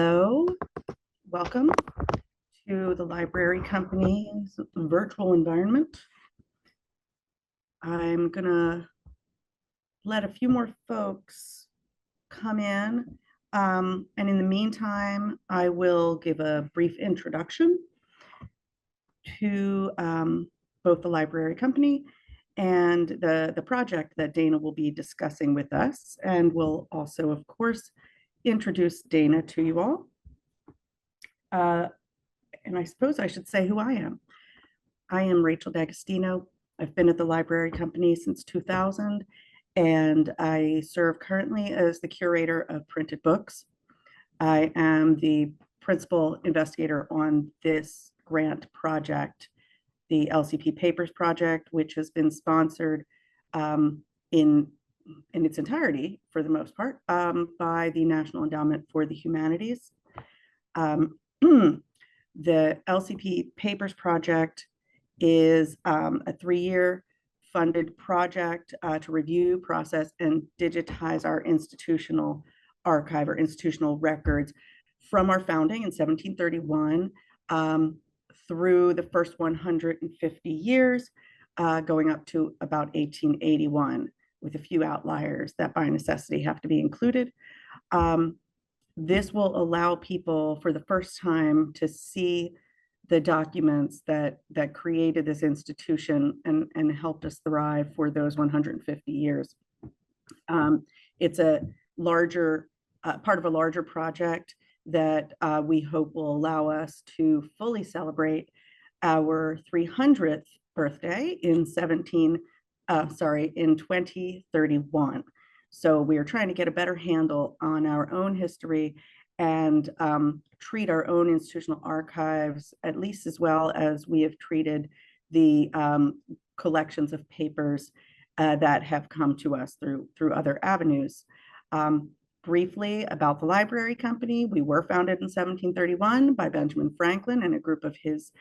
Hello, welcome to the Library Company's virtual environment. I'm gonna let a few more folks come in. And in the meantime, I will give a brief introduction to both the Library Company and the project that Dana will be discussing with us. And we'll also, of course, introduce Dana to you all. And I suppose I should say who I am. I am Rachel D'Agostino. I've been at the Library Company since 2000, and I serve currently as the curator of printed books. I am the principal investigator on this grant project, the LCP Papers Project, which has been sponsored in its entirety, for the most part, by the National Endowment for the Humanities. The LCP Papers Project is a 3-year funded project to review, process, and digitize our institutional archive or institutional records from our founding in 1731 through the first 150 years, going up to about 1881, with a few outliers that by necessity have to be included. This will allow people for the first time to see the documents that created this institution and helped us thrive for those 150 years. It's a larger part of a larger project that we hope will allow us to fully celebrate our 300th birthday in 2031. So we are trying to get a better handle on our own history and treat our own institutional archives at least as well as we have treated the collections of papers that have come to us through other avenues. Briefly about the Library Company, we were founded in 1731 by Benjamin Franklin and a group of his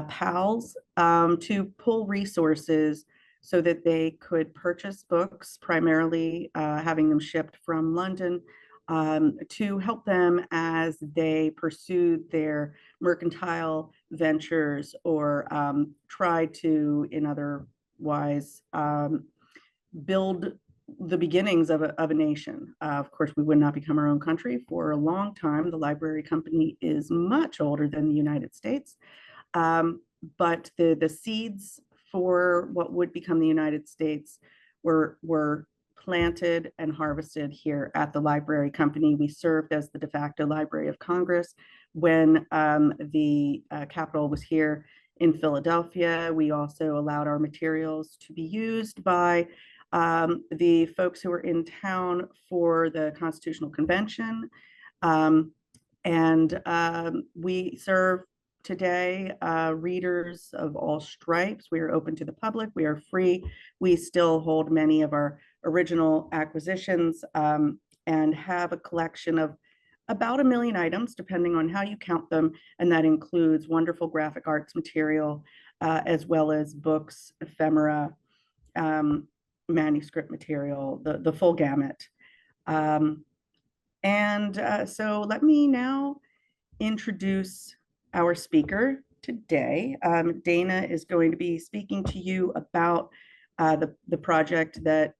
pals to pull resources so that they could purchase books, primarily having them shipped from London, to help them as they pursued their mercantile ventures or try to, in other wise, build the beginnings of a nation. Of course, we would not become our own country for a long time. The Library Company is much older than the United States, but the seeds for what would become the United States were planted and harvested here at the Library Company. We served as the de facto Library of Congress when the Capitol was here in Philadelphia. We also allowed our materials to be used by the folks who were in town for the Constitutional Convention. We serve today readers of all stripes. We are open to the public. We are free. We still hold many of our original acquisitions and have a collection of about 1 million items, depending on how you count them. And that includes wonderful graphic arts material, as well as books, ephemera, manuscript material, the full gamut. So let me now introduce our speaker today. Dana is going to be speaking to you about the project that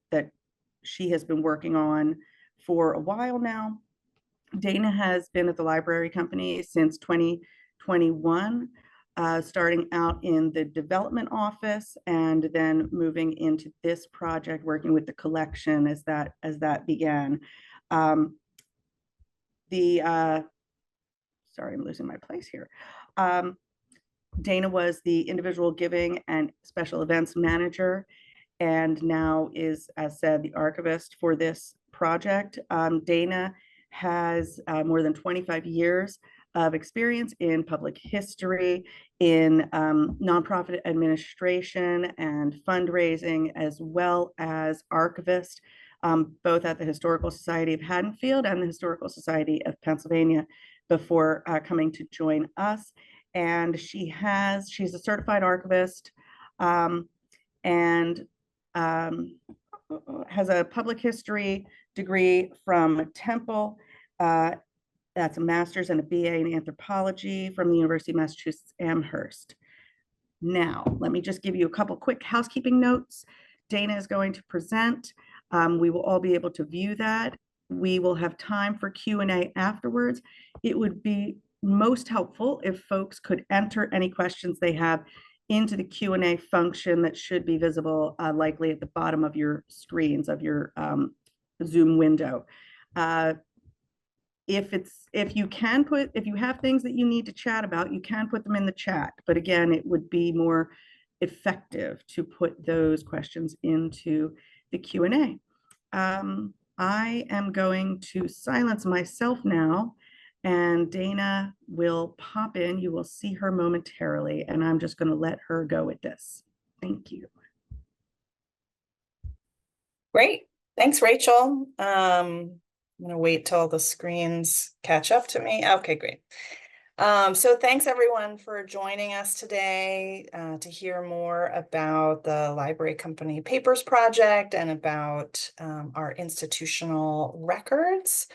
she has been working on for a while now. Dana has been at the Library Company since 2021, starting out in the development office and then moving into this project, working with the collection as that began. Sorry, I'm losing my place here. Dana was the individual giving and special events manager, and now is, as said, the archivist for this project. Dana has more than 25 years of experience in public history, in nonprofit administration and fundraising, as well as archivist, both at the Historical Society of Haddonfield and the Historical Society of Pennsylvania before coming to join us. And she's a certified archivist and has a public history degree from Temple, That's a master's and a BA in anthropology from the University of Massachusetts Amherst. Now, let me just give you a couple quick housekeeping notes. Dana is going to present. We will all be able to view that. We will have time for Q&A afterwards. It would be most helpful if folks could enter any questions they have into the Q&A function that should be visible likely at the bottom of your screens of your Zoom window. If you have things that you need to chat about, you can put them in the chat. But again, it would be more effective to put those questions into the Q&A. I am going to silence myself now, and Dana will pop in. You will see her momentarily, and I'm just going to let her go with this. Thank you. Great. Thanks, Rachel. I'm going to wait till the screens catch up to me. Okay, great. So thanks everyone for joining us today to hear more about the Library Company Papers Project and about our institutional records.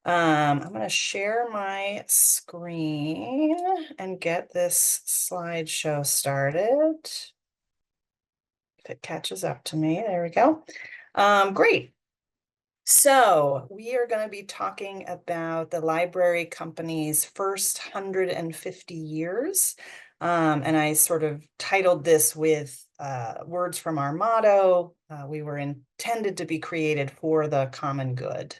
I'm going to share my screen and get this slideshow started. If it catches up to me, there we go. Great. So we are going to be talking about the Library Company's first 150 years. And I sort of titled this with words from our motto. We were intended to be created for the common good.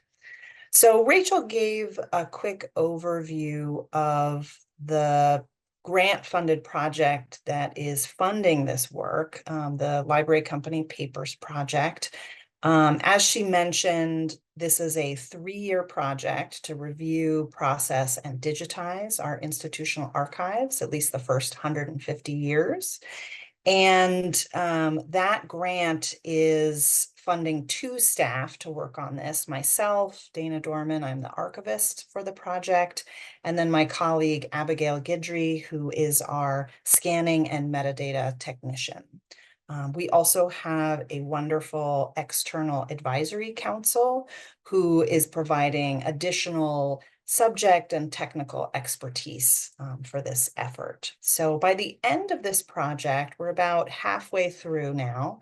So Rachel gave a quick overview of the grant-funded project that is funding this work, the Library Company Papers Project. As she mentioned, this is a 3-year project to review, process, and digitize our institutional archives, at least the first 150 years. And that grant is funding 2 staff to work on this. Myself, Dana Dorman, I'm the archivist for the project, and then my colleague, Abigail Guidry, who is our scanning and metadata technician. We also have a wonderful external advisory council who is providing additional subject and technical expertise for this effort. So by the end of this project, we're about halfway through now,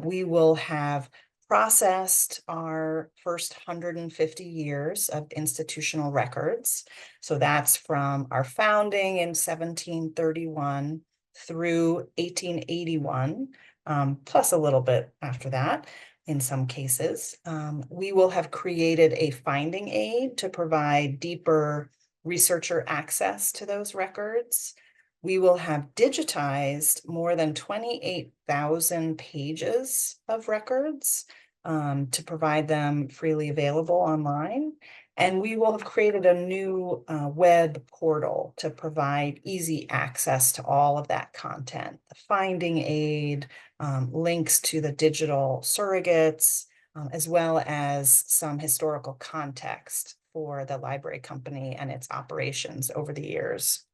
we will have processed our first 150 years of institutional records. So that's from our founding in 1731 through 1881, plus a little bit after that in some cases. We will have created a finding aid to provide deeper researcher access to those records. We will have digitized more than 28,000 pages of records to provide them freely available online. And we will have created a new web portal to provide easy access to all of that content, the finding aid, links to the digital surrogates, as well as some historical context for the Library Company and its operations over the years.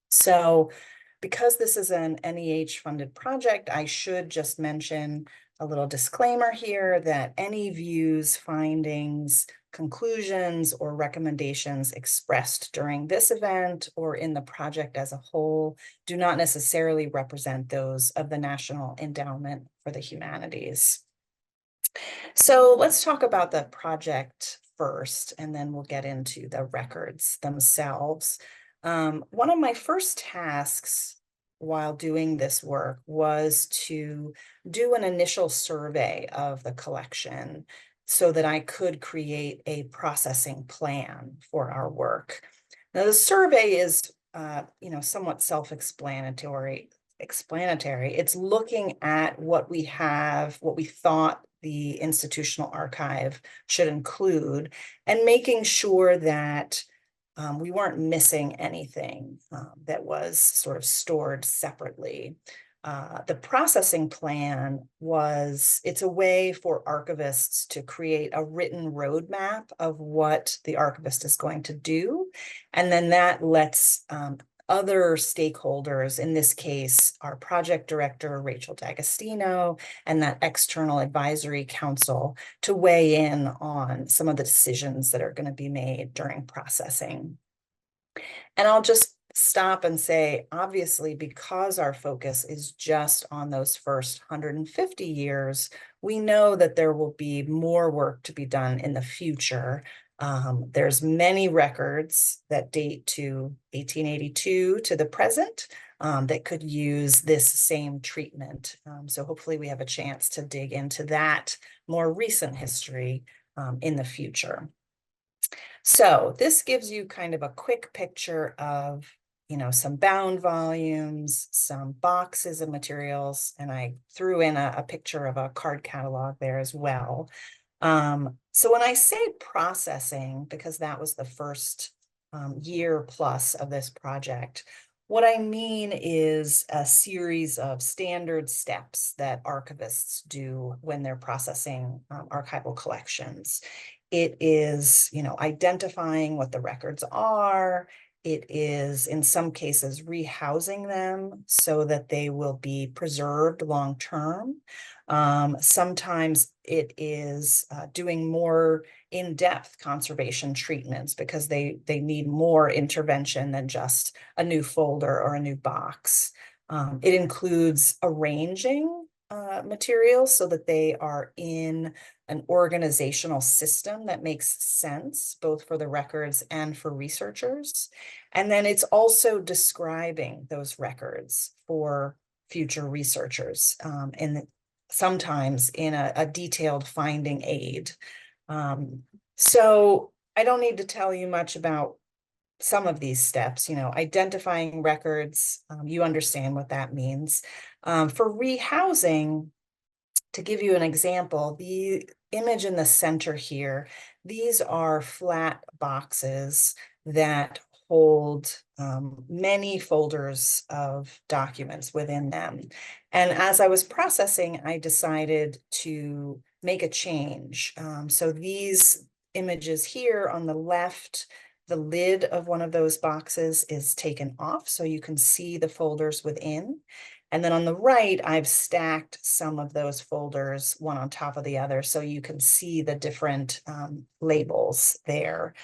So because this is an NEH-funded project, I should just mention a little disclaimer here that any views, findings, conclusions, or recommendations expressed during this event or in the project as a whole do not necessarily represent those of the National Endowment for the Humanities. So let's talk about the project first, and then we'll get into the records themselves. One of my first tasks while doing this work was to do an initial survey of the collection so that I could create a processing plan for our work. Now, the survey is, somewhat self-explanatory. It's looking at what we have, what we thought the institutional archive should include, and making sure that we weren't missing anything that was sort of stored separately. The processing plan it's a way for archivists to create a written roadmap of what the archivist is going to do. And then that lets other stakeholders, in this case, our project director, Rachel D'Agostino, and that external advisory council to weigh in on some of the decisions that are going to be made during processing. And I'll just stop and say, obviously, because our focus is just on those first 150 years, we know that there will be more work to be done in the future. There's many records that date to 1882 to the present that could use this same treatment. So hopefully we have a chance to dig into that more recent history in the future. So this gives you kind of a quick picture of, some bound volumes, some boxes of materials, and I threw in a picture of a card catalog there as well. So when I say processing, because that was the first year plus of this project, what I mean is a series of standard steps that archivists do when they're processing archival collections. It is, identifying what the records are. It is, in some cases, rehousing them so that they will be preserved long term. Sometimes it is doing more in-depth conservation treatments because they need more intervention than just a new folder or a new box. It includes arranging materials so that they are in an organizational system that makes sense, both for the records and for researchers. And then it's also describing those records for future researchers, and sometimes in a detailed finding aid. So I don't need to tell you much about some of these steps, identifying records, you understand what that means. For rehousing, to give you an example, the image in the center here, these are flat boxes that hold many folders of documents within them. And as I was processing, I decided to make a change. So these images here on the left, the lid of one of those boxes is taken off so you can see the folders within. And then on the right, I've stacked some of those folders one on top of the other so you can see the different labels there.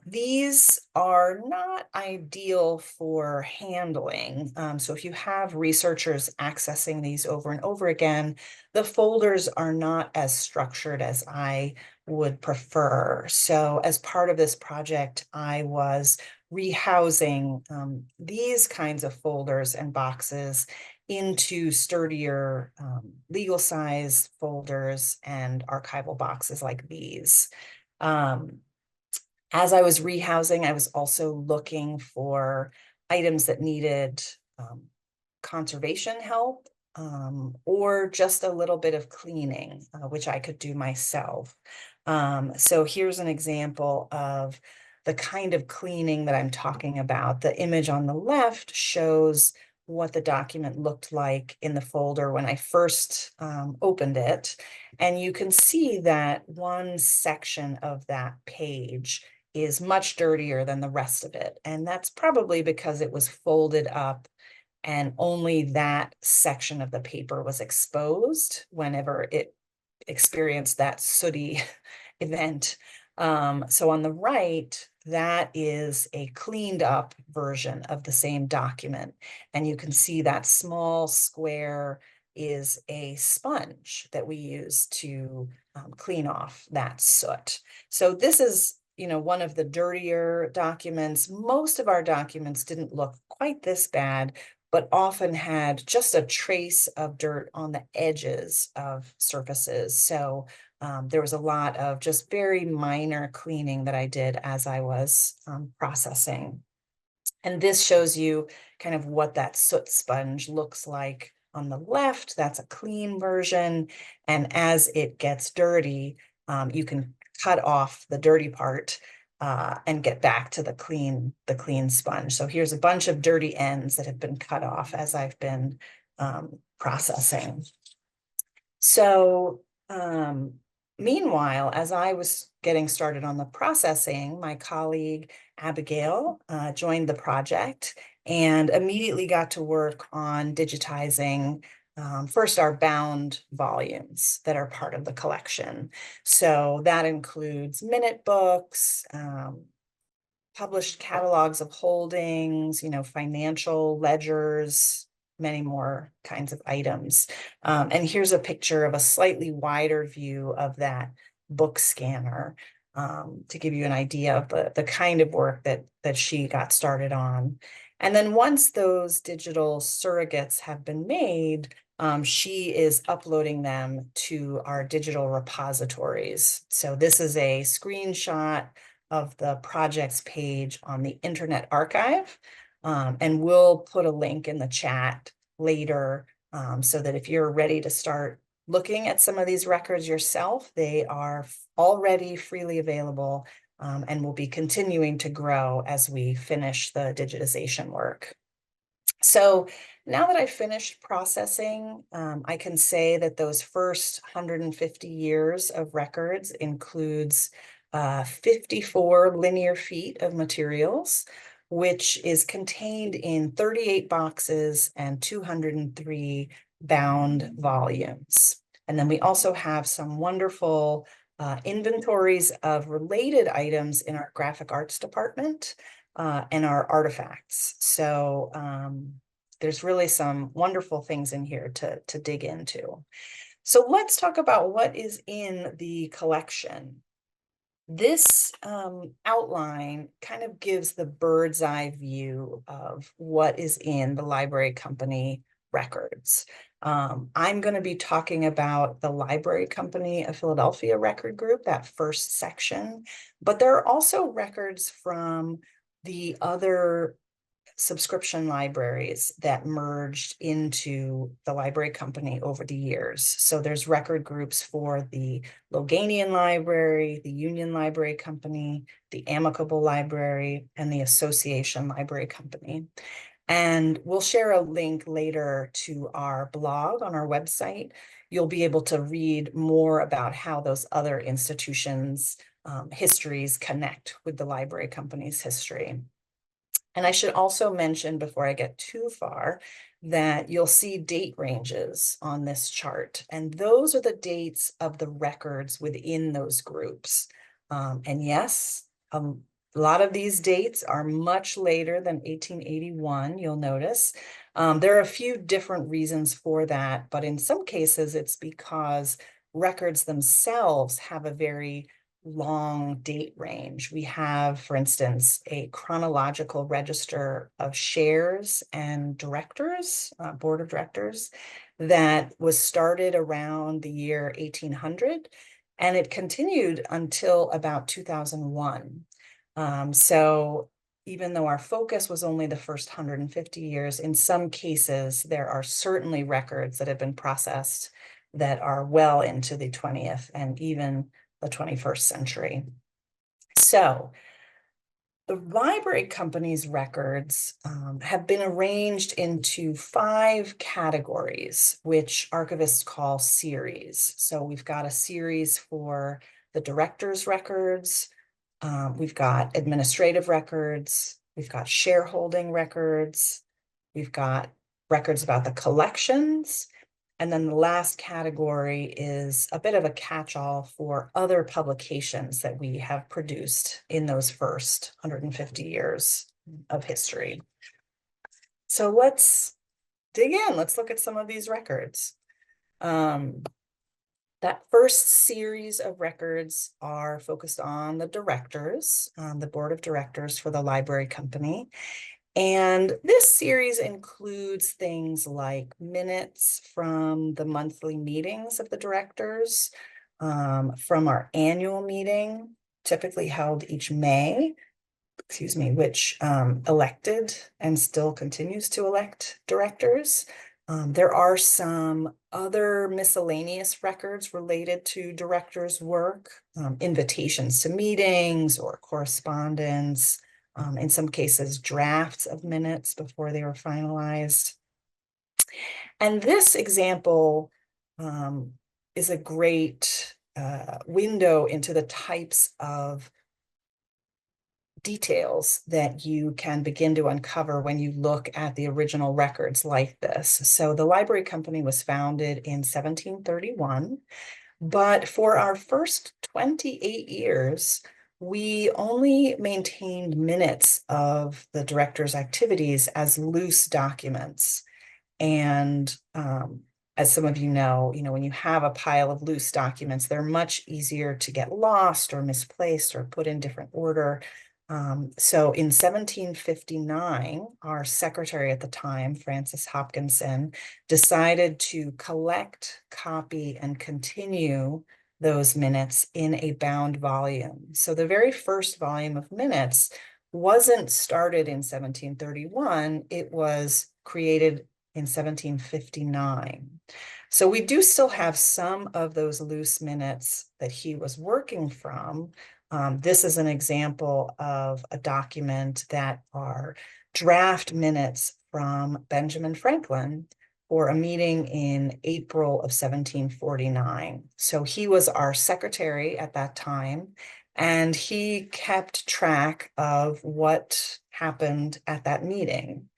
These are not ideal for handling. So if you have researchers accessing these over and over again, the folders are not as structured as I would prefer. So as part of this project, I was rehousing these kinds of folders and boxes into sturdier legal size folders and archival boxes like these. As I was rehousing, I was also looking for items that needed conservation help or just a little bit of cleaning, which I could do myself. So here's an example of the kind of cleaning that I'm talking about. The image on the left shows what the document looked like in the folder when I first opened it. And you can see that one section of that page is much dirtier than the rest of it. And that's probably because it was folded up and only that section of the paper was exposed whenever it experienced that sooty event. So on the right, that is a cleaned up version of the same document. And you can see that small square is a sponge that we use to clean off that soot. So this is, one of the dirtier documents. Most of our documents didn't look quite this bad, but often had just a trace of dirt on the edges of surfaces. So there was a lot of just very minor cleaning that I did as I was processing. And this shows you kind of what that soot sponge looks like on the left. That's a clean version. And as it gets dirty, you can cut off the dirty part and get back to the clean sponge. So here's a bunch of dirty ends that have been cut off as I've been processing. So meanwhile, as I was getting started on the processing, my colleague Abigail joined the project, and immediately got to work on digitizing first our bound volumes that are part of the collection. So that includes minute books, published catalogs of holdings, financial ledgers, many more kinds of items. And here's a picture of a slightly wider view of that book scanner to give you an idea of the kind of work that she got started on. And then once those digital surrogates have been made, she is uploading them to our digital repositories. So this is a screenshot of the projects page on the Internet Archive. And we'll put a link in the chat later so that if you're ready to start looking at some of these records yourself, they are already freely available and will be continuing to grow as we finish the digitization work. So now that I've finished processing, I can say that those first 150 years of records includes 54 linear feet of materials, which is contained in 38 boxes and 203 bound volumes. And then we also have some wonderful inventories of related items in our graphic arts department and our artifacts. So there's really some wonderful things in here to dig into. So let's talk about what is in the collection. This outline kind of gives the bird's eye view of what is in the library company records. I'm going to be talking about the Library Company of Philadelphia record group, that first section, but there are also records from the other subscription libraries that merged into the library company over the years. So there's record groups for the Loganian Library, the Union Library Company, the Amicable Library, and the Association Library Company. And we'll share a link later to our blog on our website. You'll be able to read more about how those other institutions' histories connect with the library company's history. And I should also mention before I get too far that you'll see date ranges on this chart. And those are the dates of the records within those groups. And yes, a lot of these dates are much later than 1881, you'll notice. There are a few different reasons for that, but in some cases it's because records themselves have a very long date range. We have, for instance, a chronological register of shares and directors, board of directors, that was started around the year 1800, and it continued until about 2001. So even though our focus was only the first 150 years, in some cases, there are certainly records that have been processed that are well into the 20th and even the 21st century. So the library company's records have been arranged into 5 categories, which archivists call series. So we've got a series for the director's records, we've got administrative records, we've got shareholding records, we've got records about the collections, and then the last category is a bit of a catch-all for other publications that we have produced in those first 150 years of history. So let's dig in. Let's look at some of these records. That first series of records are focused on the directors, the board of directors for the library company. And this series includes things like minutes from the monthly meetings of the directors, from our annual meeting, typically held each May, which elected and still continues to elect directors. There are some other miscellaneous records related to directors' work, invitations to meetings or correspondence, in some cases, drafts of minutes before they were finalized. And this example is a great window into the types of details that you can begin to uncover when you look at the original records like this. So the library company was founded in 1731, but for our first 28 years, we only maintained minutes of the director's activities as loose documents. And as some of you know, when you have a pile of loose documents, they're much easier to get lost or misplaced or put in different order. So in 1759, our secretary at the time, Francis Hopkinson, decided to collect, copy, and continue those minutes in a bound volume. So the very first volume of minutes wasn't started in 1731, it was created in 1759. So we do still have some of those loose minutes that he was working from. This is an example of a document that are draft minutes from Benjamin Franklin for a meeting in April of 1749. So he was our secretary at that time, and he kept track of what happened at that meeting.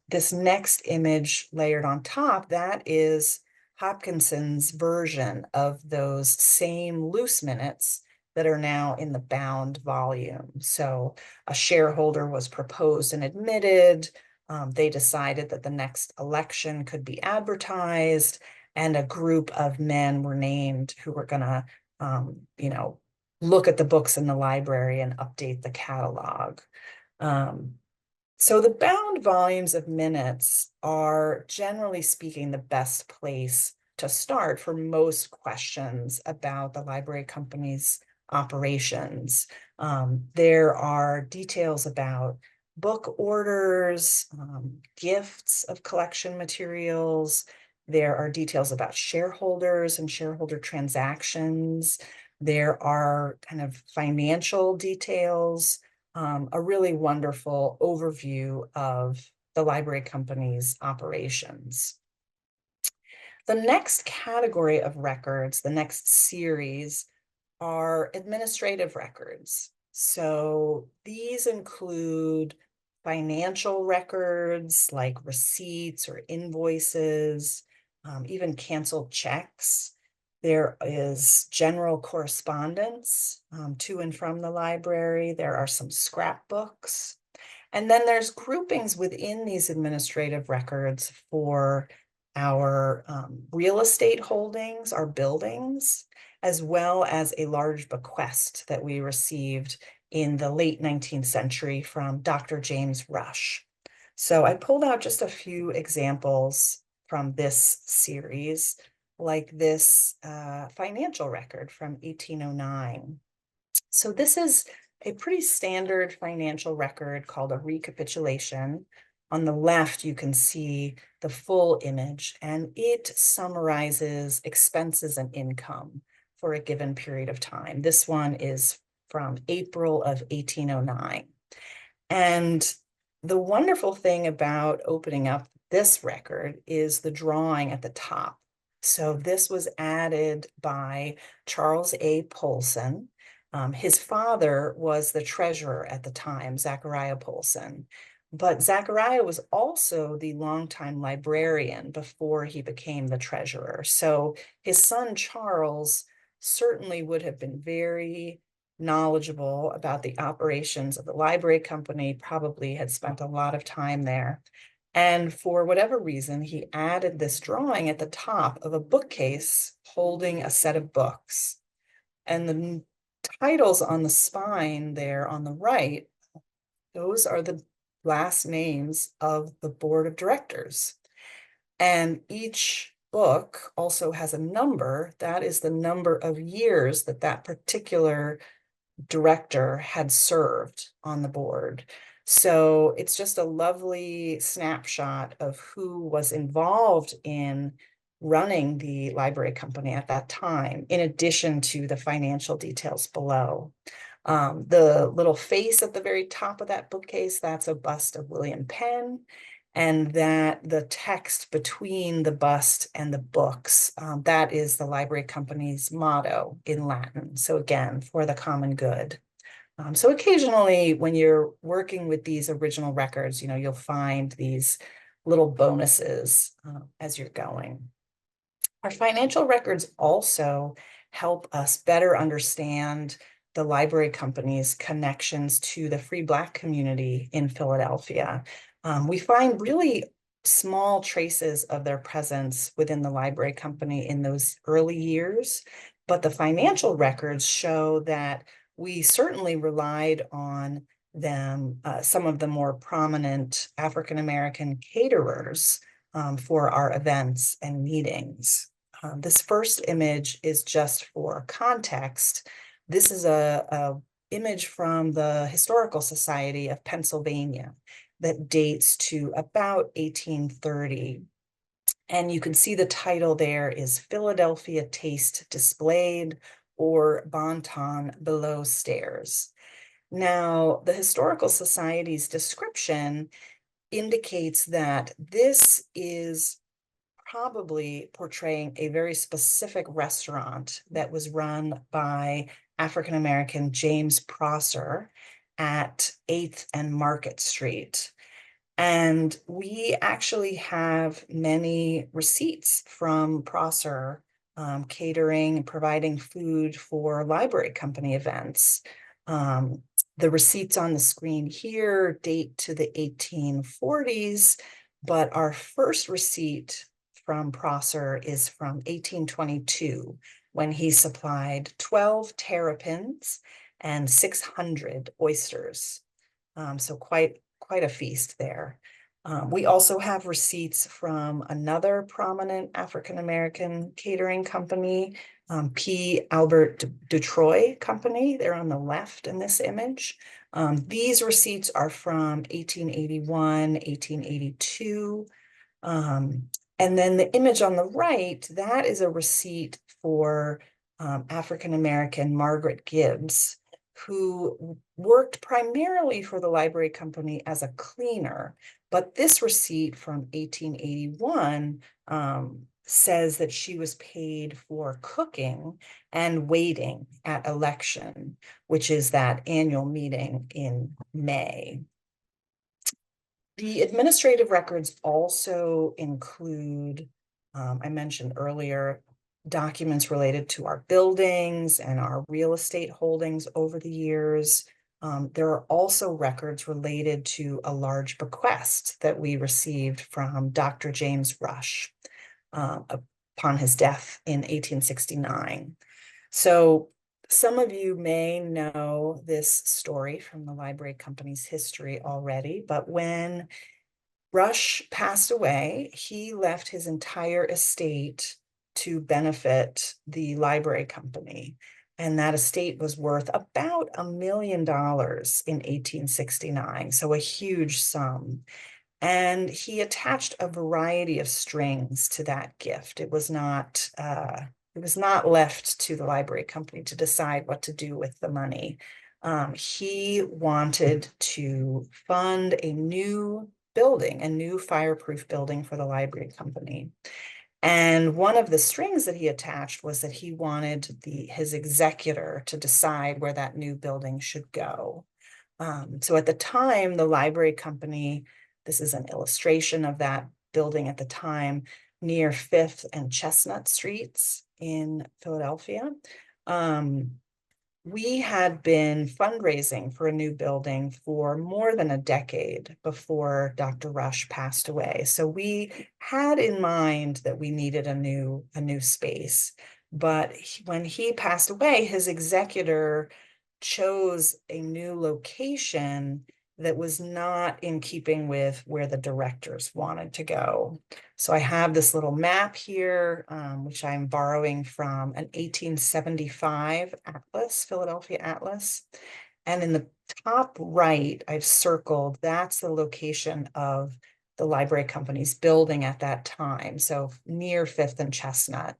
This next image layered on top, that is Hopkinson's version of those same loose minutes that are now in the bound volume. So a shareholder was proposed and admitted. They decided that the next election could be advertised, and a group of men were named who were going to, look at the books in the library and update the catalog. So the bound volumes of minutes are, generally speaking, the best place to start for most questions about the library company's operations. There are details about book orders, gifts of collection materials. There are details about shareholders and shareholder transactions. There are kind of financial details, a really wonderful overview of the library company's operations. The next category of records, the next series, are administrative records. So these include financial records like receipts or invoices, even canceled checks. There is general correspondence to and from the library. There are some scrapbooks. And then there's groupings within these administrative records for our real estate holdings, our buildings, as well as a large bequest that we received in the late 19th century from Dr. James Rush. So I pulled out just a few examples from this series, like this financial record from 1809. So this is a pretty standard financial record called a recapitulation. On the left, you can see the full image, and it summarizes expenses and income for a given period of time. This one is from April of 1809. And the wonderful thing about opening up this record is the drawing at the top. So this was added by Charles A. Polson. His father was the treasurer at the time, Zachariah Polson. But Zachariah was also the longtime librarian before he became the treasurer. So his son, Charles, certainly would have been very knowledgeable about the operations of the library company, probably had spent a lot of time there. And for whatever reason, he added this drawing at the top of a bookcase holding a set of books. And the titles on the spine there on the right, those are the last names of the board of directors. And each book also has a number. That is the number of years that that particular director had served on the board. So it's just a lovely snapshot of who was involved in running the library company at that time, in addition to the financial details below. The little face at the very top of that bookcase, that's a bust of William Penn, and that the text between the bust and the books, that is the library company's motto in Latin. So again, for the common good. So occasionally when you're working with these original records, you'll find these little bonuses as you're going. Our financial records also help us better understand the library company's connections to the free Black community in Philadelphia. We find really small traces of their presence within the library company in those early years, but the financial records show that we certainly relied on them, some of the more prominent African-American caterers for our events and meetings. This first image is just for context. This is a image from the Historical Society of Pennsylvania that dates to about 1830. And you can see the title there is Philadelphia Taste Displayed, or Bon Ton Below Stairs. Now, the Historical Society's description indicates that this is probably portraying a very specific restaurant that was run by African-American James Prosser at 8th and Market Street. And we actually have many receipts from Prosser catering and providing food for library company events. The receipts on the screen here date to the 1840s, but our first receipt from Prosser is from 1822, when he supplied 12 terrapins and 600 oysters. So quite a feast there. We also have receipts from another prominent African-American catering company, P. Albert Detroit Company. They're on the left in this image. These receipts are from 1881, 1882. And then the image on the right, that is a receipt for African-American Margaret Gibbs, who worked primarily for the library company as a cleaner. But this receipt from 1881 says that she was paid for cooking and waiting at election, which is that annual meeting in May. The administrative records also include, I mentioned earlier, documents related to our buildings and our real estate holdings over the years. There are also records related to a large bequest that we received from Dr. James Rush upon his death in 1869. So some of you may know this story from the library company's history already, but when Rush passed away, he left his entire estate to benefit the library company. And that estate was worth about $1 million in 1869, so a huge sum. And he attached a variety of strings to that gift. It was not left to the library company to decide what to do with the money. He wanted to fund a new building, a new fireproof building for the library company. And one of the strings that he attached was that he wanted his executor to decide where that new building should go. So at the time, the library company, this is an illustration of that building at the time, near 5th and Chestnut Streets in Philadelphia. We had been fundraising for a new building for more than a decade before Dr. Rush passed away. So we had in mind that we needed a new space. But when he passed away, his executor chose a new location that was not in keeping with where the directors wanted to go. So I have this little map here, which I'm borrowing from an 1875 atlas, Philadelphia atlas. And in the top right, I've circled, that's the location of the library company's building at that time. So near 5th and Chestnut.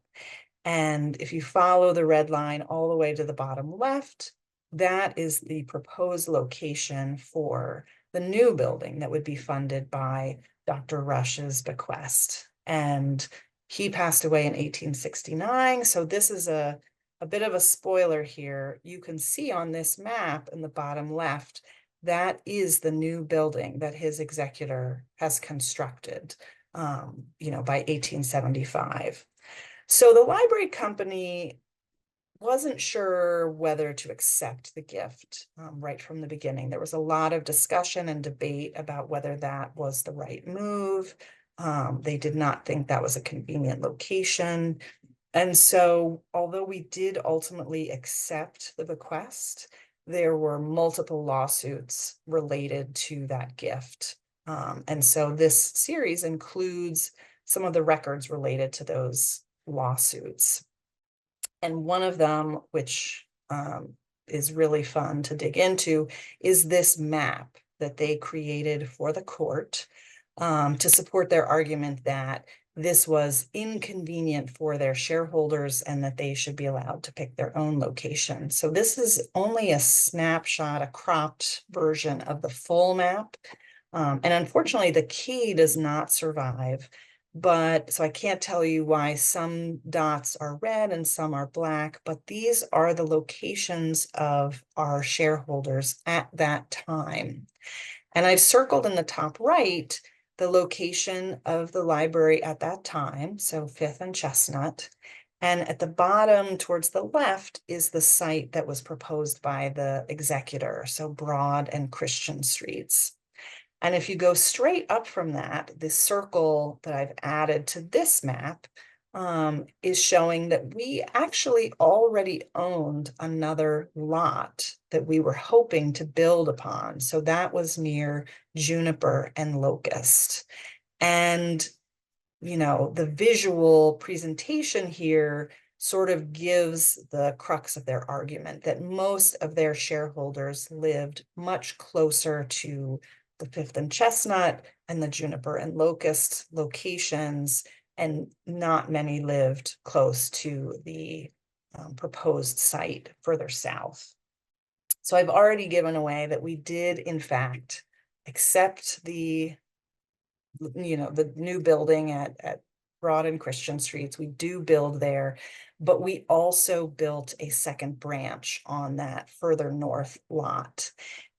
And if you follow the red line all the way to the bottom left, that is the proposed location for the new building that would be funded by Dr. Rush's bequest. And he passed away in 1869. So this is a a bit of a spoiler here. You can see on this map in the bottom left, that is the new building that his executor has constructed, by 1875. So the library company wasn't sure whether to accept the gift right from the beginning. There was a lot of discussion and debate about whether that was the right move. They did not think that was a convenient location. And so, although we did ultimately accept the bequest, there were multiple lawsuits related to that gift. And so this series includes some of the records related to those lawsuits. And one of them, which is really fun to dig into, is this map that they created for the court to support their argument that this was inconvenient for their shareholders and that they should be allowed to pick their own location. So this is only a snapshot, a cropped version of the full map. And unfortunately, the key does not survive. But so I can't tell you why some dots are red and some are black, but these are the locations of our shareholders at that time. And I've circled in the top right the location of the library at that time, so 5th and Chestnut. And at the bottom towards the left is the site that was proposed by the executor, so Broad and Christian Streets. And if you go straight up from that, this circle that I've added to this map is showing that we actually already owned another lot that we were hoping to build upon. So that was near Juniper and Locust. And, the visual presentation here sort of gives the crux of their argument that most of their shareholders lived much closer to the 5th and Chestnut and the Juniper and Locust locations, and not many lived close to the proposed site further south. So I've already given away that we did, in fact, accept the new building at Broad and Christian Streets. We do build there, but we also built a second branch on that further north lot.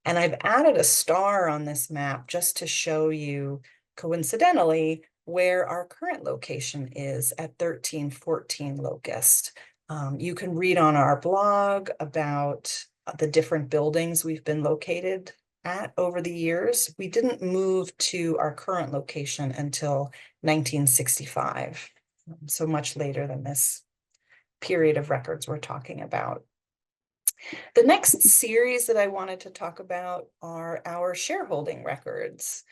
And I've added a star on this map just to show you, coincidentally, where our current location is at 1314 Locust. You can read on our blog about the different buildings we've been located at over the years. We didn't move to our current location until 1965, so much later than this period of records we're talking about. The next series that I wanted to talk about are our shareholding records.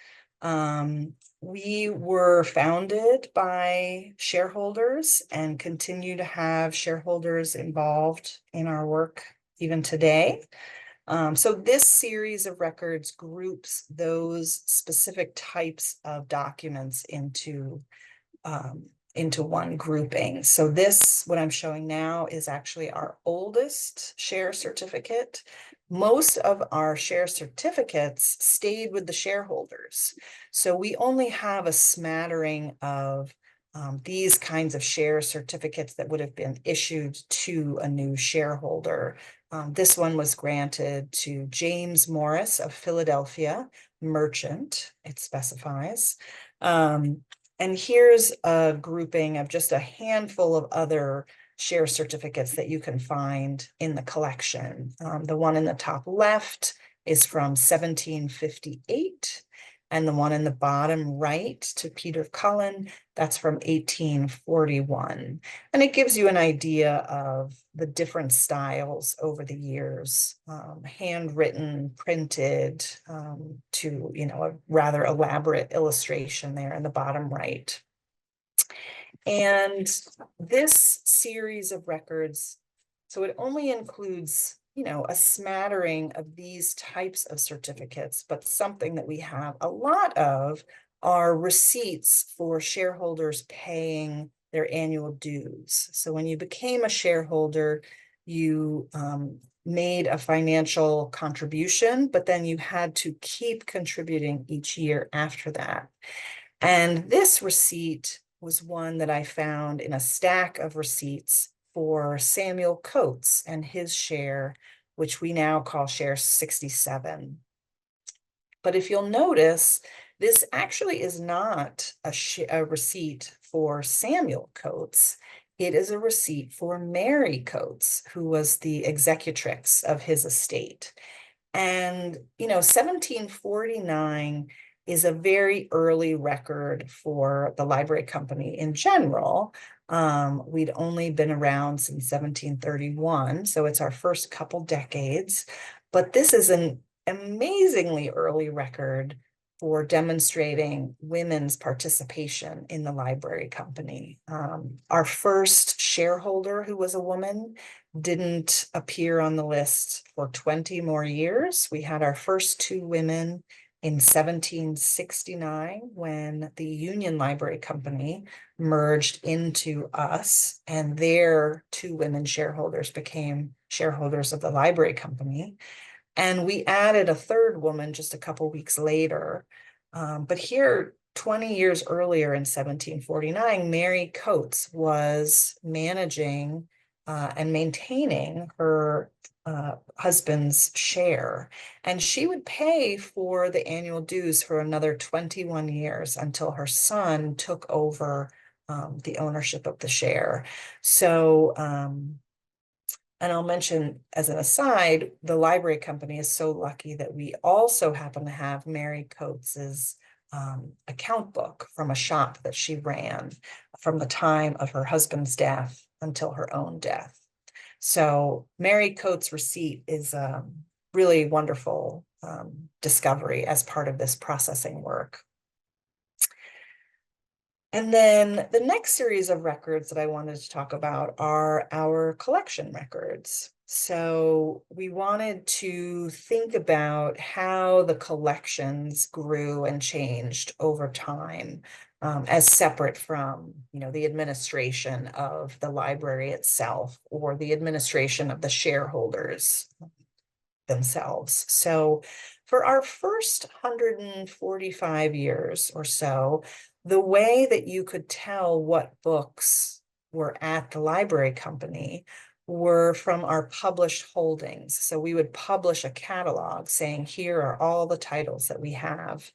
We were founded by shareholders and continue to have shareholders involved in our work even today. So this series of records groups those specific types of documents into one grouping. So this, what I'm showing now, is actually our oldest share certificate. Most of our share certificates stayed with the shareholders. So we only have a smattering of these kinds of share certificates that would have been issued to a new shareholder. This one was granted to James Morris of Philadelphia, merchant, it specifies. And here's a grouping of just a handful of other share certificates that you can find in the collection. The one in the top left is from 1758. And the one in the bottom right to Peter Cullen, that's from 1841. And it gives you an idea of the different styles over the years, handwritten, printed, to, a rather elaborate illustration there in the bottom right. And this series of records, so it only includes a smattering of these types of certificates, but something that we have a lot of are receipts for shareholders paying their annual dues. So when you became a shareholder, you made a financial contribution, but then you had to keep contributing each year after that. And this receipt was one that I found in a stack of receipts for Samuel Coates and his share, which we now call share 67. But if you'll notice, this actually is not a receipt for Samuel Coates. It is a receipt for Mary Coates, who was the executrix of his estate. And, 1749 is a very early record for the library company in general. We'd only been around since 1731, so it's our first couple decades. But this is an amazingly early record for demonstrating women's participation in the library company. Our first shareholder, who was a woman, didn't appear on the list for 20 more years. We had our first two women in 1769 when the Union Library Company merged into us, and their two women shareholders became shareholders of the library company. And we added a third woman just a couple weeks later. But here, 20 years earlier in 1749, Mary Coates was managing and maintaining her husband's share. And she would pay for the annual dues for another 21 years until her son took over the ownership of the share. So, and I'll mention as an aside, the library company is so lucky that we also happen to have Mary Coates's account book from a shop that she ran from the time of her husband's death until her own death. So Mary Coates' receipt is a really wonderful discovery as part of this processing work. And then the next series of records that I wanted to talk about are our collection records. So we wanted to think about how the collections grew and changed over time, as separate from, the administration of the library itself or the administration of the shareholders themselves. So for our first 145 years or so, the way that you could tell what books were at the library company were from our published holdings. So we would publish a catalog saying, here are all the titles that we have.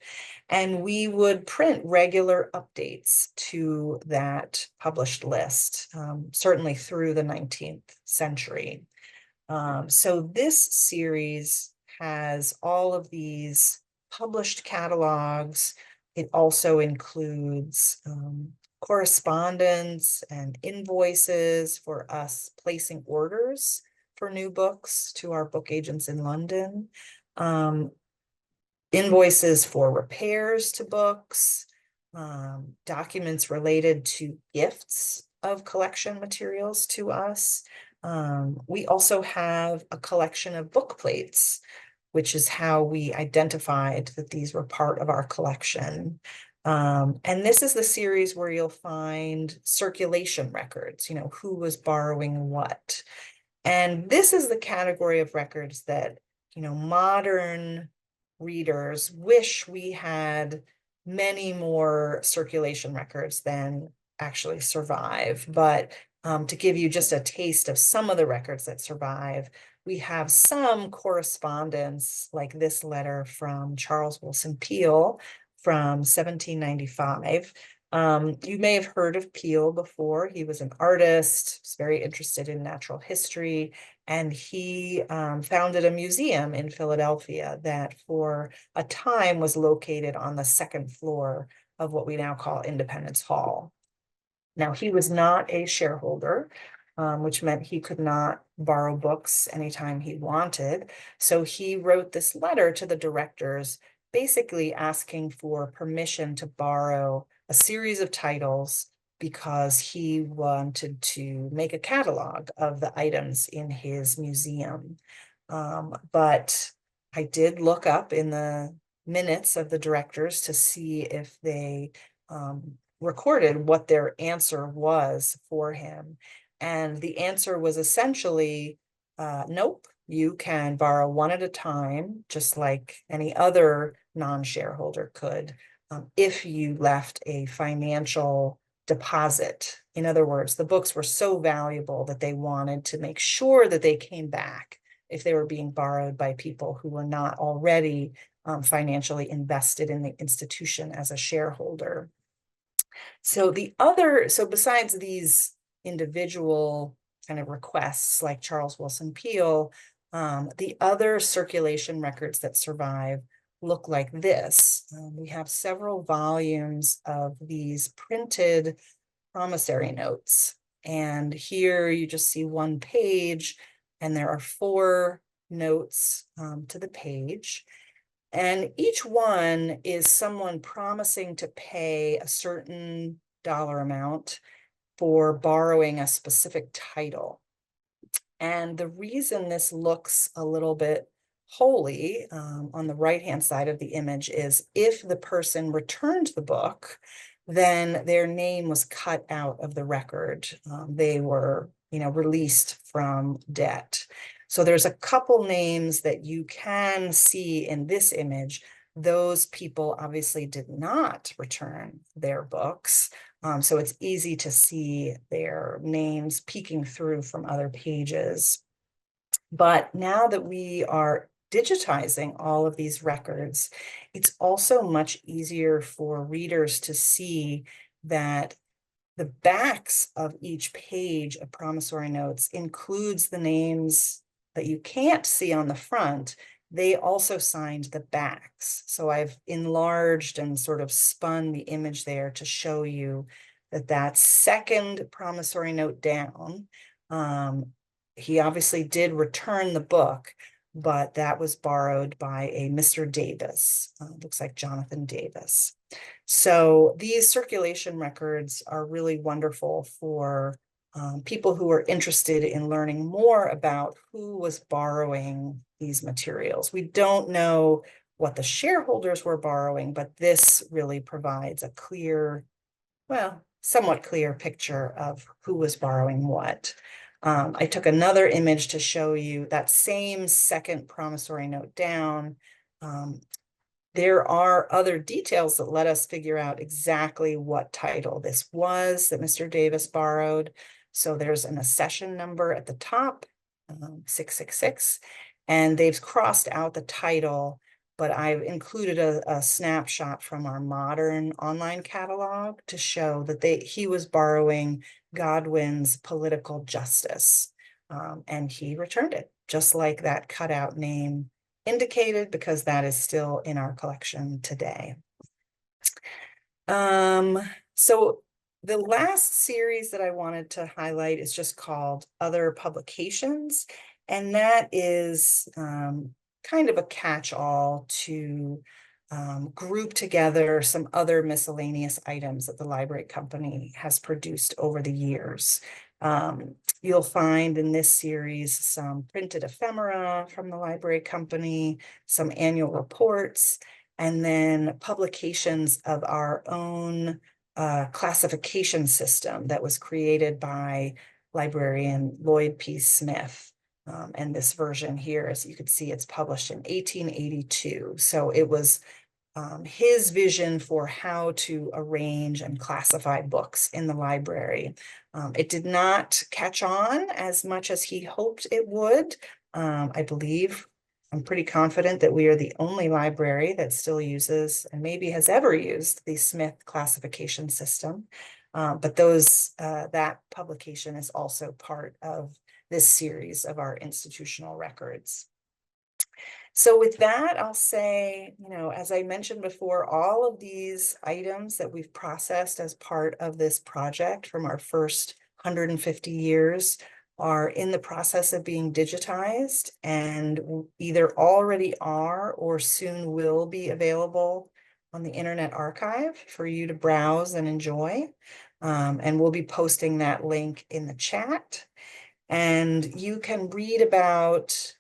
And we would print regular updates to that published list, certainly through the 19th century. So this series has all of these published catalogs. It also includes correspondence and invoices for us placing orders for new books to our book agents in London, invoices for repairs to books, documents related to gifts of collection materials to us. We also have a collection of book plates, which is how we identified that these were part of our collection. And this is the series where you'll find circulation records, who was borrowing what. And this is the category of records that, modern readers wish we had many more circulation records than actually survive. But to give you just a taste of some of the records that survive, we have some correspondence, like this letter from Charles Wilson Peale from 1795. You may have heard of Peale before. He was an artist, was very interested in natural history, and he founded a museum in Philadelphia that for a time was located on the second floor of what we now call Independence Hall. Now, he was not a shareholder, which meant he could not borrow books anytime he wanted. So he wrote this letter to the directors, basically asking for permission to borrow a series of titles because he wanted to make a catalog of the items in his museum. But I did look up in the minutes of the directors to see if they recorded what their answer was for him. And the answer was essentially, nope, you can borrow one at a time, just like any other non-shareholder could, if you left a financial deposit. In other words, the books were so valuable that they wanted to make sure that they came back if they were being borrowed by people who were not already financially invested in the institution as a shareholder. So besides these individual kind of requests like Charles Wilson Peel, the other circulation records that survive look like this. We have several volumes of these printed promissory notes. And here you just see one page, and there are 4 notes to the page. And each one is someone promising to pay a certain dollar amount for borrowing a specific title. And the reason this looks a little bit holy on the right-hand side of the image is if the person returned the book, then their name was cut out of the record. They were, released from debt. So there's a couple names that you can see in this image. Those people obviously did not return their books. So it's easy to see their names peeking through from other pages. But now that we are digitizing all of these records, it's also much easier for readers to see that the backs of each page of promissory notes includes the names that you can't see on the front. They also signed the backs. So I've enlarged and sort of spun the image there to show you that second promissory note down, he obviously did return the book, but that was borrowed by a Mr. Davis. Looks like Jonathan Davis. So these circulation records are really wonderful for people who are interested in learning more about who was borrowing these materials. We don't know what the shareholders were borrowing, but this really provides a clear, well, somewhat clear picture of who was borrowing what. I took another image to show you that same second promissory note down. There are other details that let us figure out exactly what title this was that Mr. Davis borrowed. So there's an accession number at the top, 666, and they've crossed out the title, but I've included a snapshot from our modern online catalog to show that he was borrowing Godwin's Political Justice, and he returned it, just like that cutout name indicated, because that is still in our collection today. So the last series that I wanted to highlight is just called Other Publications, and that is kind of a catch-all to group together some other miscellaneous items that the library company has produced over the years. You'll find in this series some printed ephemera from the library company, some annual reports, and then publications of our own classification system that was created by librarian Lloyd P. Smith. And this version here, as you can see, it's published in 1882. So it was his vision for how to arrange and classify books in the library. It did not catch on as much as he hoped it would. I believe, I'm pretty confident that we are the only library that still uses and maybe has ever used the Smith classification system. But that publication is also part of this series of our institutional records. So with that, I'll say, as I mentioned before, all of these items that we've processed as part of this project from our first 150 years are in the process of being digitized and either already are or soon will be available on the Internet Archive for you to browse and enjoy. And we'll be posting that link in the chat. And you can read about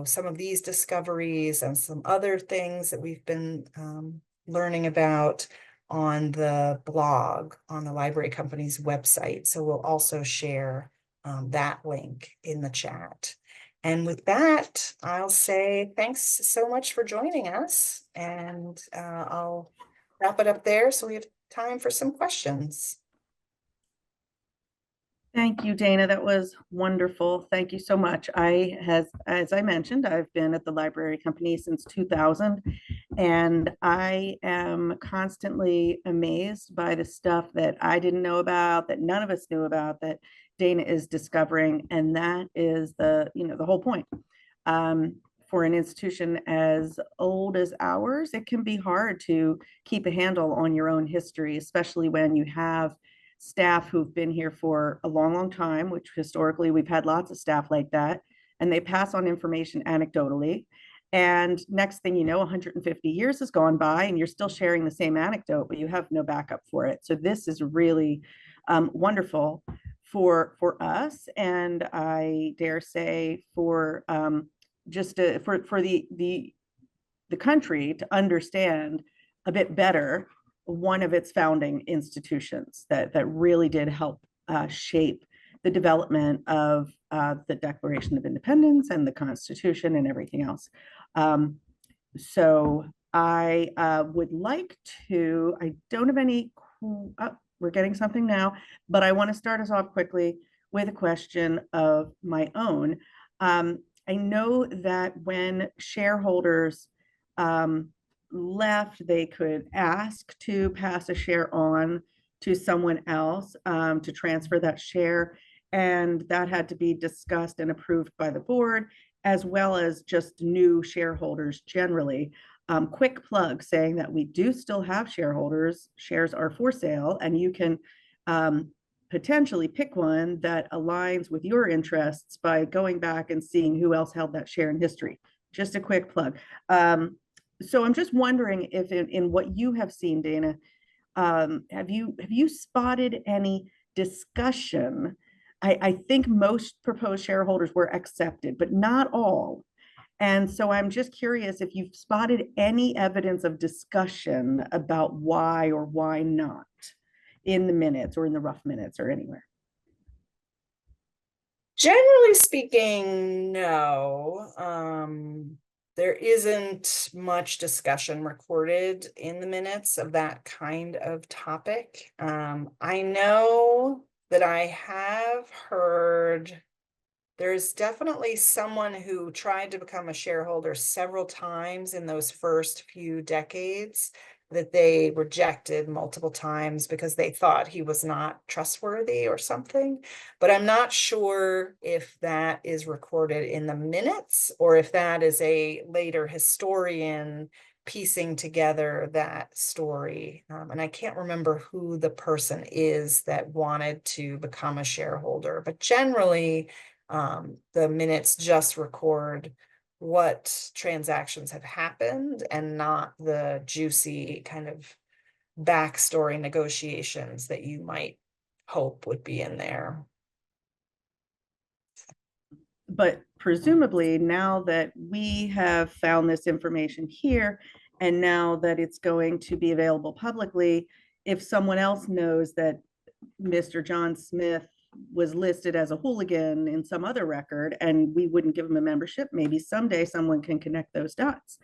some of these discoveries and some other things that we've been learning about on the blog on the library company's website. So we'll also share that link in the chat. And with that, I'll say thanks so much for joining us, and I'll wrap it up there so we have time for some questions. Thank you, Dana. That was wonderful. Thank you so much. As I mentioned, I've been at the library company since 2000, and I am constantly amazed by the stuff that I didn't know about, that none of us knew about, that Dana is discovering, and that is the whole point. For an institution as old as ours, it can be hard to keep a handle on your own history, especially when you have staff who've been here for a long, long time, which historically we've had lots of staff like that, and they pass on information anecdotally. And next thing you know, 150 years has gone by and you're still sharing the same anecdote, but you have no backup for it. So this is really wonderful for us, and I dare say for for the country to understand a bit better one of its founding institutions that really did help shape the development of the Declaration of Independence and the Constitution and everything else. So I would like to, I don't have any, oh, we're getting something now, but I want to start us off quickly with a question of my own. I know that when shareholders left, they could ask to pass a share on to someone else to transfer that share. And that had to be discussed and approved by the board, as well as just new shareholders generally. Quick plug saying that we do still have shareholders. Shares are for sale, and you can potentially pick one that aligns with your interests by going back and seeing who else held that share in history. Just a quick plug. So I'm just wondering if in what you have seen, Dana, have you spotted any discussion? I think most proposed shareholders were accepted, but not all. And so I'm just curious if you've spotted any evidence of discussion about why or why not in the minutes or in the rough minutes or anywhere. Generally speaking, no. There isn't much discussion recorded in the minutes of that kind of topic. I know that I have heard there's definitely someone who tried to become a shareholder several times in those first few decades that they rejected multiple times because they thought he was not trustworthy or something. But I'm not sure if that is recorded in the minutes or if that is a later historian piecing together that story. And I can't remember who the person is that wanted to become a shareholder, but generally, the minutes just record what transactions have happened and not the juicy kind of backstory negotiations that you might hope would be in there. But presumably now that we have found this information here, and now that it's going to be available publicly, if someone else knows that Mr. John Smith was listed as a hooligan in some other record and we wouldn't give him a membership, maybe someday someone can connect those dots.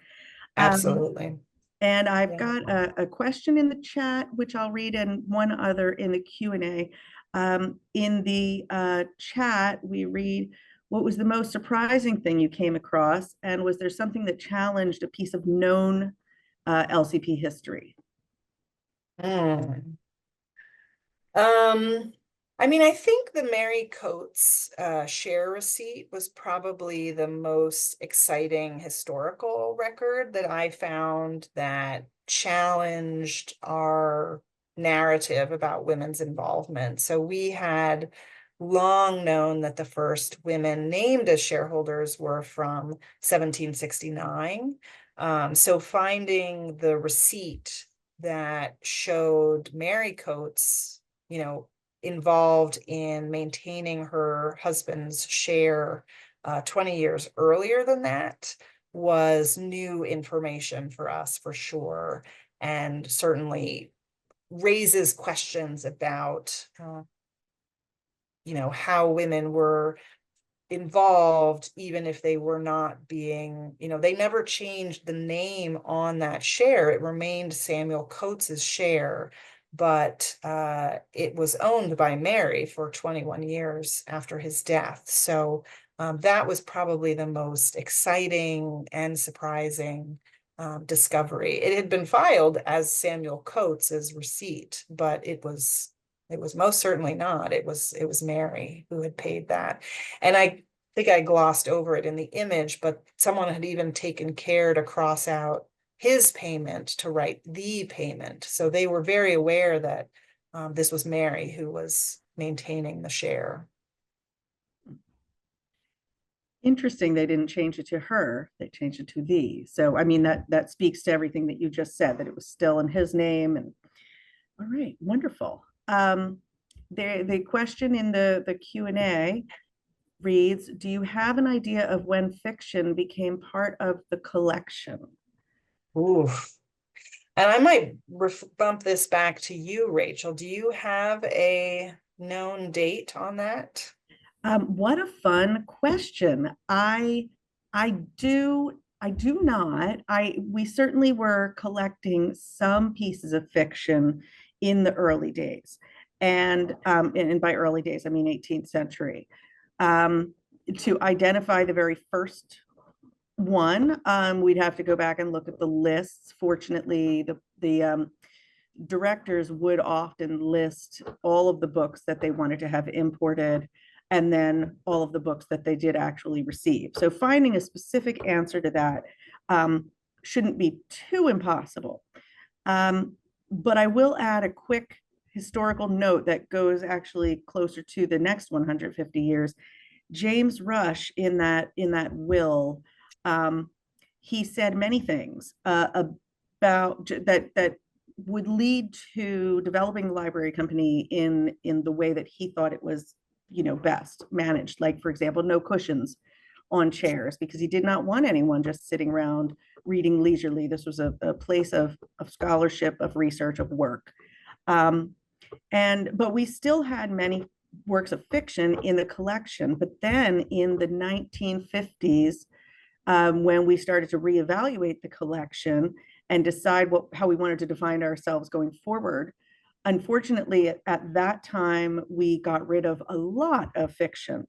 Absolutely. And I've Yeah. got a question in the chat, which I'll read, and one other in the Q&A. In the chat, we read, what was the most surprising thing you came across? And was there something that challenged a piece of known LCP history? I mean, I think the Mary Coates share receipt was probably the most exciting historical record that I found that challenged our narrative about women's involvement. So we had long known that the first women named as shareholders were from 1769. So finding the receipt that showed Mary Coates, involved in maintaining her husband's share 20 years earlier than that was new information for us for sure, and certainly raises questions about how women were involved, even if they were not being, they never changed the name on that share. It remained Samuel Coates's share. but it was owned by Mary for 21 years after his death. So that was probably the most exciting and surprising discovery. It had been filed as Samuel Coates's receipt, but it was most certainly not. It was Mary who had paid that. And I think I glossed over it in the image, but someone had even taken care to cross out his payment to write the payment. So they were very aware that this was Mary who was maintaining the share. Interesting, they didn't change it to her, they changed it to thee. So, I mean, that speaks to everything that you just said, that it was still in his name. And all right, wonderful. The question in the Q&A reads, do you have an idea of when fiction became part of the collection? Ooh. And I might bump this back to you, Rachel. Do you have a known date on that? What a fun question. I do not. We certainly were collecting some pieces of fiction in the early days. And by early days, I mean 18th century. To identify the very first one, we'd have to go back and look at the lists. Fortunately, the directors would often list all of the books that they wanted to have imported, and then all of the books that they did actually receive. So finding a specific answer to that shouldn't be too impossible. But I will add a quick historical note that goes actually closer to the next 150 years. James Rush, in that will, he said many things about that would lead to developing the library company in the way that he thought it was, best managed. Like, for example, no cushions on chairs, because he did not want anyone just sitting around reading leisurely. This was a place of scholarship, of research, of work. But we still had many works of fiction in the collection. But then in the 1950s, when we started to reevaluate the collection and decide how we wanted to define ourselves going forward, unfortunately, at that time, we got rid of a lot of fiction,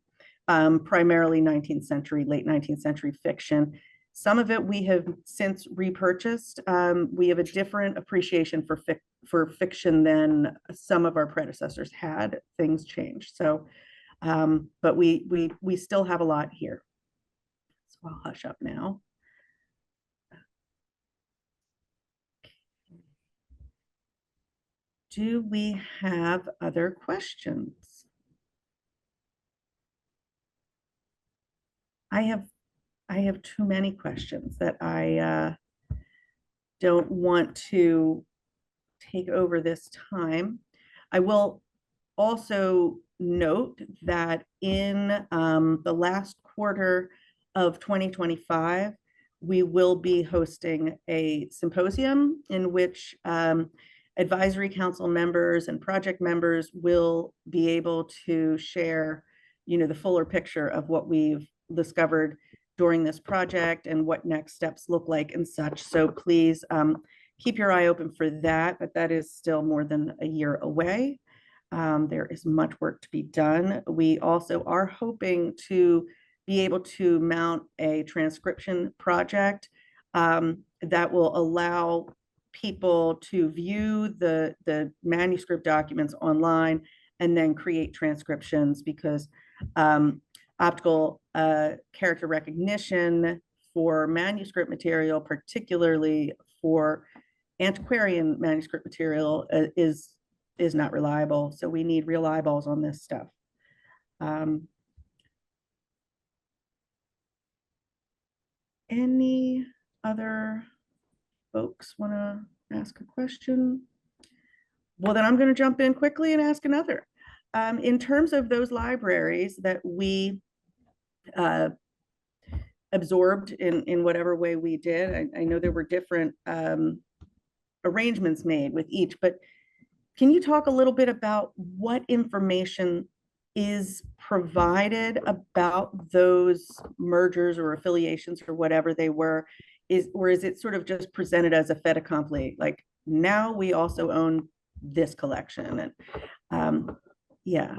primarily 19th century, late 19th century fiction. Some of it we have since repurchased. We have a different appreciation for fiction than some of our predecessors had. Things changed. So, but we still have a lot here. So I'll hush up now. Do we have other questions? I have too many questions that I don't want to take over this time. I will also note that in the last quarter of 2025, we will be hosting a symposium in which advisory council members and project members will be able to share, the fuller picture of what we've discovered during this project and what next steps look like and such. So please keep your eye open for that, but that is still more than a year away. There is much work to be done. We also are hoping to be able to mount a transcription project that will allow people to view the manuscript documents online and then create transcriptions, because optical character recognition for manuscript material, particularly for antiquarian manuscript material, is not reliable. So we need real eyeballs on this stuff. Any other folks want to ask a question? Well, then I'm going to jump in quickly and ask another. In terms of those libraries that we absorbed in whatever way we did, I know there were different arrangements made with each, but can you talk a little bit about what information is provided about those mergers or affiliations or whatever they were? Or is it sort of just presented as a fait accompli? Like, now we also own this collection. And yeah.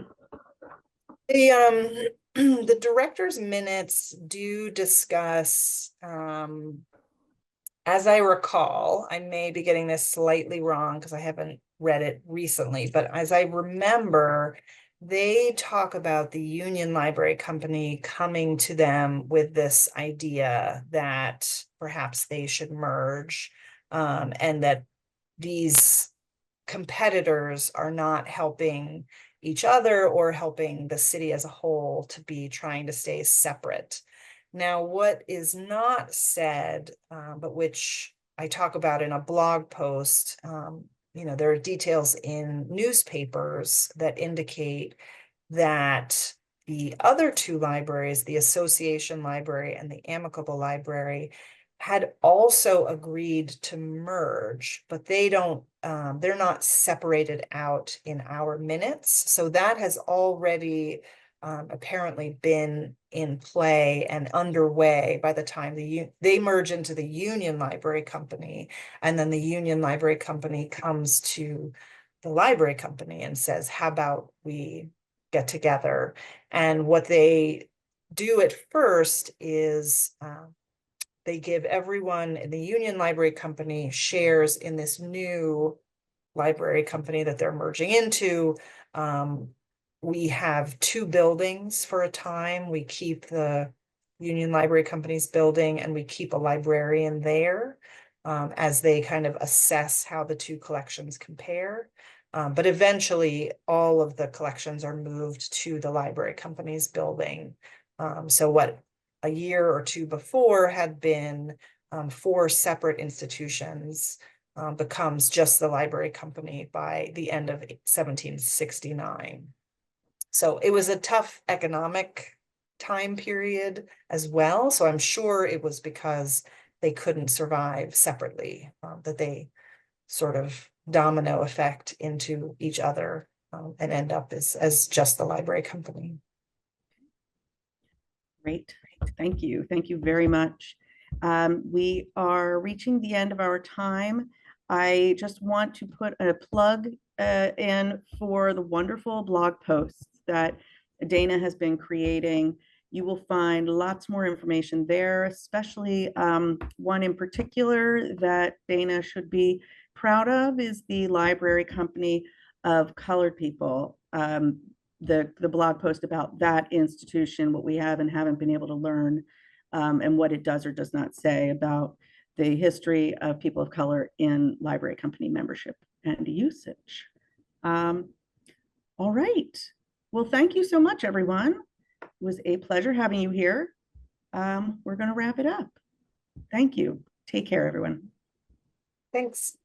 The director's minutes do discuss, as I recall, I may be getting this slightly wrong because I haven't read it recently, but as I remember, they talk about the Union Library Company coming to them with this idea that perhaps they should merge, and that these competitors are not helping each other or helping the city as a whole to be trying to stay separate. Now, what is not said, but which I talk about in a blog post, there are details in newspapers that indicate that the other two libraries, the Association Library and the Amicable Library, had also agreed to merge, but they don't, they're not separated out in our minutes. So that has already apparently been in play and underway by the time they merge into the Union Library Company, and then the Union Library Company comes to the library company and says, how about we get together? And what they do at first is they give everyone in the Union Library Company shares in this new library company that they're merging into. We have two buildings for a time. We keep the Union Library Company's building and we keep a librarian there as they kind of assess how the two collections compare. But eventually all of the collections are moved to the library company's building. So what a year or two before had been 4 separate institutions becomes just the library company by the end of 1769. So it was a tough economic time period as well. So I'm sure it was because they couldn't survive separately, that they sort of domino effect into each other and end up as just the library company. Great. Thank you. Thank you very much. We are reaching the end of our time. I just want to put a plug in for the wonderful blog posts that Dana has been creating. You will find lots more information there, especially one in particular that Dana should be proud of is the Library Company of Colored People. The blog post about that institution, what we have and haven't been able to learn, and what it does or does not say about the history of people of color in library company membership and usage. All right. Well, thank you so much, everyone. It was a pleasure having you here. We're going to wrap it up. Thank you. Take care, everyone. Thanks.